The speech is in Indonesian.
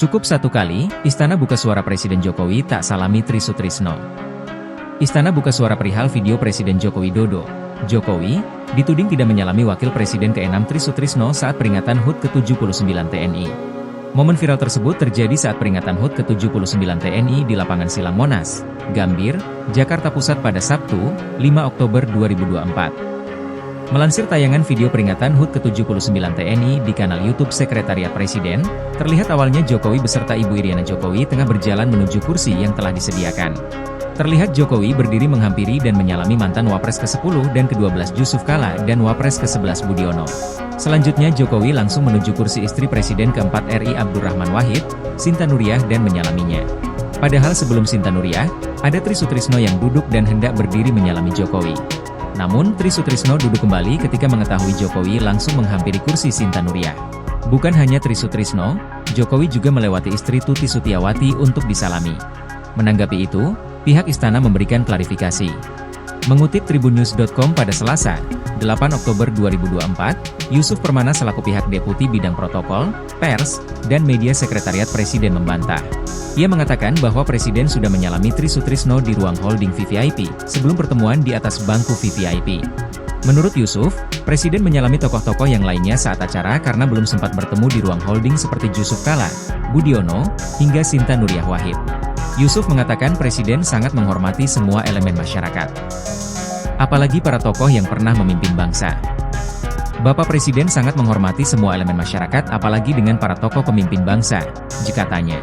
Cukup satu kali, Istana buka suara Presiden Jokowi tak salami Tri Sutrisno. Istana buka suara perihal video Presiden Joko Widodo. Jokowi dituding tidak menyalami Wakil Presiden ke-6 Tri Sutrisno saat peringatan HUT ke-79 TNI. Momen viral tersebut terjadi saat peringatan HUT ke-79 TNI di lapangan Silang Monas, Gambir, Jakarta Pusat pada Sabtu, 5 Oktober 2024. Melansir tayangan video peringatan HUT ke-79 TNI di kanal YouTube Sekretariat Presiden, terlihat awalnya Jokowi beserta Ibu Iriana Jokowi tengah berjalan menuju kursi yang telah disediakan. Terlihat Jokowi berdiri menghampiri dan menyalami mantan Wapres ke-10 dan ke-12 Yusuf Kala dan Wapres ke-11 Budiono. Selanjutnya Jokowi langsung menuju kursi istri Presiden ke-4 RI Abdurrahman Wahid, Sinta Nuriyah dan menyalaminya. Padahal sebelum Sinta Nuriyah, ada Tri Sutrisno yang duduk dan hendak berdiri menyalami Jokowi. Namun, Tri Sutrisno duduk kembali ketika mengetahui Jokowi langsung menghampiri kursi Sinta Nuriyah. Bukan hanya Tri Sutrisno, Jokowi juga melewati istri Tuti Sutiawati untuk disalami. Menanggapi itu, pihak istana memberikan klarifikasi. Mengutip tribunnews.com pada Selasa, 8 Oktober 2024, Yusuf Permana selaku pihak Deputi Bidang Protokol, Pers, dan Media Sekretariat Presiden membantah. Ia mengatakan bahwa Presiden sudah menyalami Tri Sutrisno di ruang holding VVIP, sebelum pertemuan di atas bangku VVIP. Menurut Yusuf, Presiden menyalami tokoh-tokoh yang lainnya saat acara karena belum sempat bertemu di ruang holding seperti Yusuf Kala, Budiono, hingga Sinta Nuriyah Wahid. Yusuf mengatakan Presiden sangat menghormati semua elemen masyarakat, apalagi para tokoh yang pernah memimpin bangsa. Bapak Presiden sangat menghormati semua elemen masyarakat apalagi dengan para tokoh pemimpin bangsa, jika tanya.